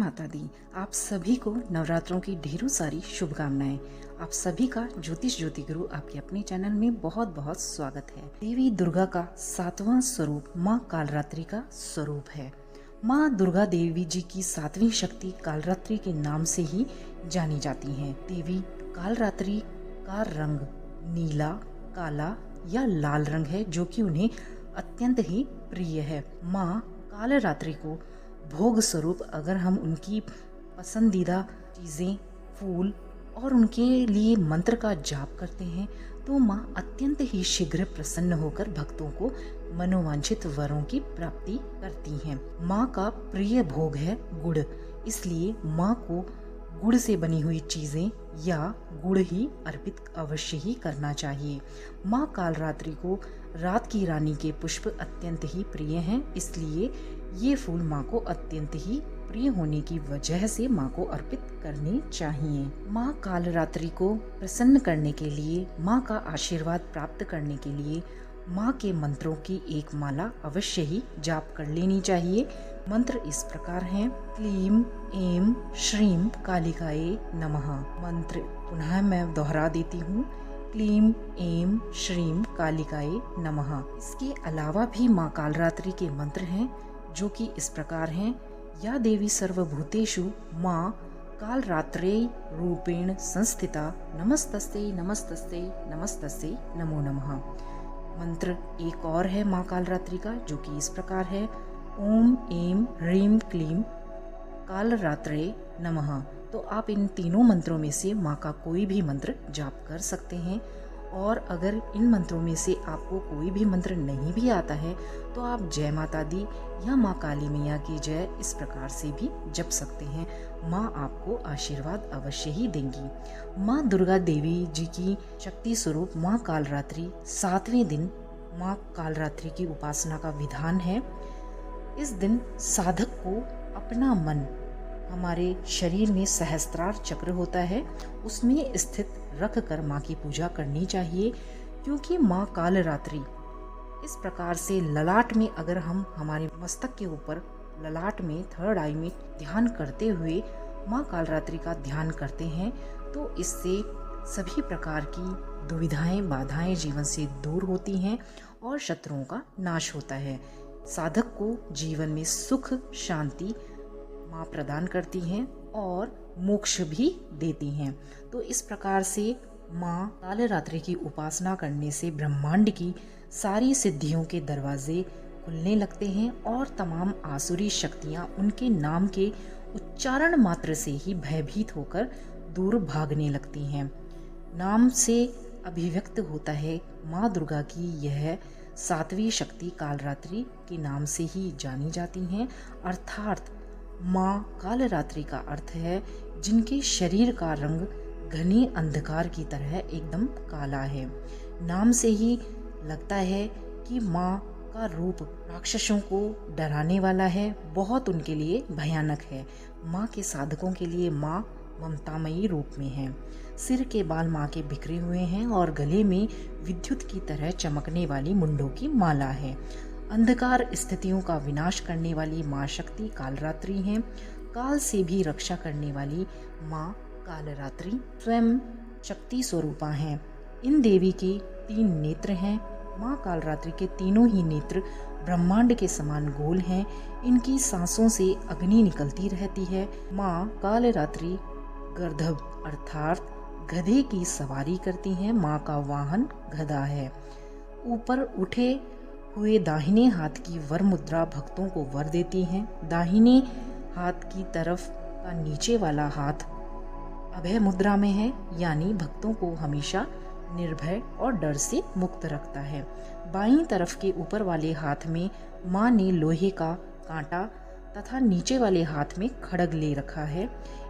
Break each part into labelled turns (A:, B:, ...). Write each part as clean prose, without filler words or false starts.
A: माता दी। आप सभी को नवरात्रों की ढेरों सारी शुभकामनाएं। आप सभी का ज्योतिष ज्योति गुरु आपके अपने चैनल में बहुत बहुत स्वागत है। देवी दुर्गा का 7वां स्वरूप माँ कालरात्रि का स्वरूप है। माँ दुर्गा देवी जी की 7वीं शक्ति कालरात्रि के नाम से ही जानी जाती हैं। देवी कालरात्रि का रंग नीला, काला या लाल रंग है, जो कि उन्हें अत्यंत ही प्रिय है। माँ कालरात्रि को भोग स्वरूप अगर हम उनकी पसंदीदा चीज़ें, फूल और उनके लिए मंत्र का जाप करते हैं तो माँ अत्यंत ही शीघ्र प्रसन्न होकर भक्तों को मनोवांछित वरों की प्राप्ति करती हैं। माँ का प्रिय भोग है गुड़, इसलिए माँ को गुड़ से बनी हुई चीज़ें या गुड़ ही अर्पित अवश्य ही करना चाहिए। माँ कालरात्रि को रात की रानी के पुष्प अत्यंत ही प्रिय हैं, इसलिए ये फूल माँ को अत्यंत ही प्रिय होने की वजह से माँ को अर्पित करने चाहिए। माँ कालरात्रि को प्रसन्न करने के लिए, माँ का आशीर्वाद प्राप्त करने के लिए माँ के मंत्रों की एक माला अवश्य ही जाप कर लेनी चाहिए। मंत्र इस प्रकार हैं: क्लीम ऐं श्रीं कालिकाये नमः। मंत्र पुनः मैं दोहरा देती हूँ, क्लीम ऐं श्रीं कालिकाये नमः। इसके अलावा भी माँ कालरात्रि के मंत्र हैं जो कि इस प्रकार हैं: या देवी सर्वभूतेषु माँ कालरात्रे रूपेण संस्थिता नमस्तस्यै नमस्तस्यै नमस्तस्यै नमो नमः। मंत्र एक और है माँ कालरात्रि का, जो कि इस प्रकार है: ओम ऐं ह्रीं क्लीं कालरात्रे नमः। तो आप इन तीनों मंत्रों में से माँ का कोई भी मंत्र जाप कर सकते हैं। और अगर इन मंत्रों में से आपको कोई भी मंत्र नहीं भी आता है तो आप जय माता दी या माँ काली मैया की जय इस प्रकार से भी जप सकते हैं। माँ आपको आशीर्वाद अवश्य ही देंगी। माँ दुर्गा देवी जी की शक्ति स्वरूप माँ कालरात्रि 7वें दिन माँ कालरात्रि की उपासना का विधान है। इस दिन साधक को अपना मन हमारे शरीर में सहस्त्रार चक्र होता है, उसमें स्थित रख कर माँ की पूजा करनी चाहिए, क्योंकि माँ कालरात्रि इस प्रकार से ललाट में, अगर हम हमारे मस्तक के ऊपर ललाट में थर्ड आई में ध्यान करते हुए माँ कालरात्रि का ध्यान करते हैं तो इससे सभी प्रकार की दुविधाएं, बाधाएं जीवन से दूर होती हैं और शत्रुओं का नाश होता है। साधक को जीवन में सुख शांति माँ प्रदान करती हैं और मोक्ष भी देती हैं। तो इस प्रकार से माँ कालरात्रि की उपासना करने से ब्रह्मांड की सारी सिद्धियों के दरवाजे खुलने लगते हैं और तमाम आसुरी शक्तियाँ उनके नाम के उच्चारण मात्र से ही भयभीत होकर दूर भागने लगती हैं। नाम से अभिव्यक्त होता है माँ दुर्गा की यह 7वीं शक्ति कालरात्रि के नाम से ही जानी जाती हैं। अर्थात माँ कालरात्रि का अर्थ है जिनके शरीर का रंग घने अंधकार की तरह एकदम काला है। नाम से ही लगता है कि माँ का रूप राक्षसों को डराने वाला है, बहुत उनके लिए भयानक है। माँ के साधकों के लिए माँ ममतामयी रूप में है। सिर के बाल माँ के बिखरे हुए हैं और गले में विद्युत की तरह चमकने वाली मुंडों की माला है। अंधकार स्थितियों का विनाश करने वाली माँ शक्ति कालरात्रि हैं। काल से भी रक्षा करने वाली माँ कालरात्रि स्वयं शक्ति स्वरूपा हैं। इन देवी के 3 नेत्र हैं। माँ कालरात्रि के तीनों ही नेत्र ब्रह्मांड के समान गोल हैं। इनकी सांसों से अग्नि निकलती रहती है। माँ कालरात्रि गर्दभ अर्थात गधे की सवारी करती हैं। माँ का वाहन गधा है। ऊपर उठे हुए दाहिने हाथ की वर मुद्रा भक्तों को वर देती हैं। दाहिने हाथ की तरफ का नीचे वाला हाथ अभय मुद्रा में है, यानी भक्तों को हमेशा निर्भय और डर से मुक्त रखता है। बाईं तरफ के ऊपर वाले हाथ में माँ ने लोहे का कांटा तथा नीचे वाले हाथ में खड्ग ले रखा है।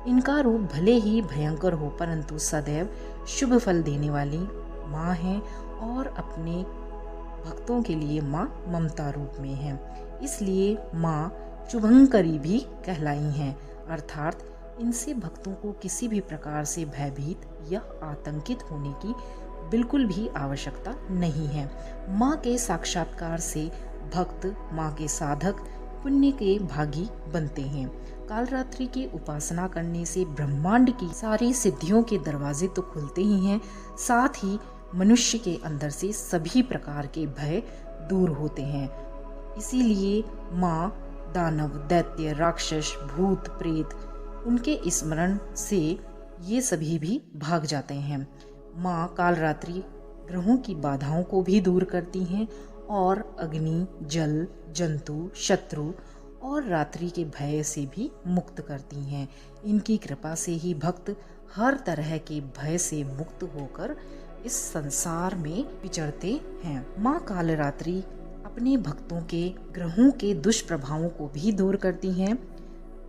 A: इनका रूप भले ही भयंकर हो परंतु सदैव शुभ फल देने वाली माँ है और अपने भक्तों के लिए माँ ममता रूप में है। इसलिए माँ शुभंकरी भी कहलाई हैं, अर्थात इनसे भक्तों को किसी भी प्रकार से भयभीत या आतंकित होने की बिल्कुल भी आवश्यकता नहीं है। माँ के साक्षात्कार से भक्त, माँ के साधक पुण्य के भागी बनते हैं। कालरात्रि की उपासना करने से ब्रह्मांड की सारी सिद्धियों के दरवाजे तो खुलते ही हैं, साथ ही मनुष्य के अंदर से सभी प्रकार के भय दूर होते हैं। इसीलिए माँ दानव, दैत्य, राक्षस, भूत, प्रेत, उनके स्मरण से ये सभी भी भाग जाते हैं। माँ कालरात्रि ग्रहों की बाधाओं को भी दूर करती हैं और अग्नि, जल, जंतु, शत्रु और रात्रि के भय से भी मुक्त करती हैं। इनकी कृपा से ही भक्त हर तरह के भय से मुक्त होकर इस संसार में विचरते हैं। माँ कालरात्रि अपने भक्तों के ग्रहों के दुष्प्रभावों को भी दूर करती हैं।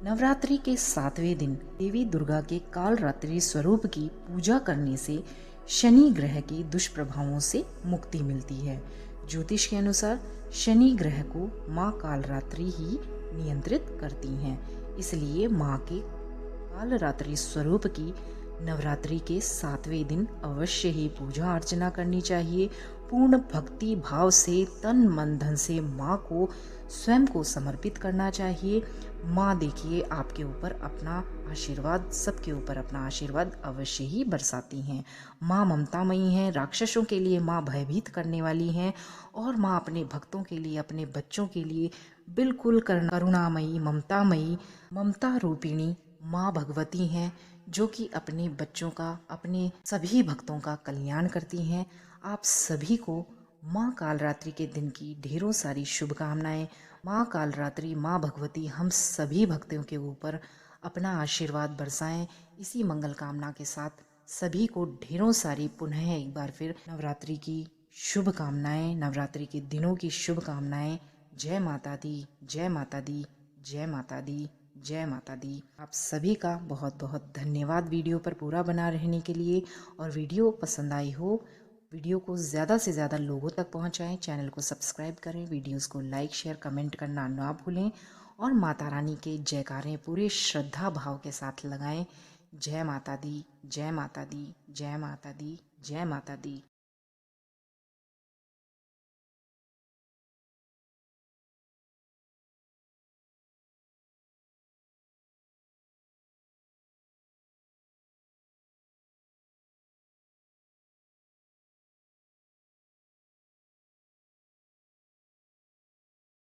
A: नवरात्रि के 7वें दिन देवी दुर्गा के कालरात्रि स्वरूप की पूजा करने से शनि ग्रह के दुष्प्रभावों से मुक्ति मिलती है। ज्योतिष के अनुसार शनि ग्रह को माँ कालरात्रि ही नियंत्रित करती हैं। इसलिए माँ के कालरात्रि स्वरूप की नवरात्रि के 7वें दिन अवश्य ही पूजा अर्चना करनी चाहिए। पूर्ण भक्ति भाव से तन मन धन से माँ को स्वयं को समर्पित करना चाहिए। माँ देखिए आपके ऊपर अपना आशीर्वाद, सबके ऊपर अपना आशीर्वाद अवश्य ही बरसाती हैं। माँ ममतामयी हैं, राक्षसों के लिए माँ भयभीत करने वाली हैं और माँ अपने भक्तों के लिए, अपने बच्चों के लिए बिल्कुल करुणामयी, ममतामयी, ममता रूपिणी माँ भगवती हैं, जो कि अपने बच्चों का, अपने सभी भक्तों का कल्याण करती हैं। आप सभी को माँ कालरात्रि के दिन की ढेरों सारी शुभकामनाएं। माँ कालरात्रि, माँ भगवती हम सभी भक्तों के ऊपर अपना आशीर्वाद बरसाएं। इसी मंगल कामना के साथ सभी को ढेरों सारी पुनः एक बार फिर नवरात्रि की शुभकामनाएं, नवरात्रि के दिनों की शुभकामनाएं। जय माता दी, जय माता दी, जय माता दी, जय माता दी। आप सभी का बहुत बहुत धन्यवाद वीडियो पर पूरा बना रहने के लिए। और वीडियो पसंद आई हो, वीडियो को ज़्यादा से ज़्यादा लोगों तक पहुंचाएं, चैनल को सब्सक्राइब करें, वीडियोस को लाइक, शेयर, कमेंट करना ना भूलें और माता रानी के जयकारे पूरे श्रद्धा भाव के साथ लगाएं। जय माता दी, जय माता दी, जय माता दी, जय माता दी।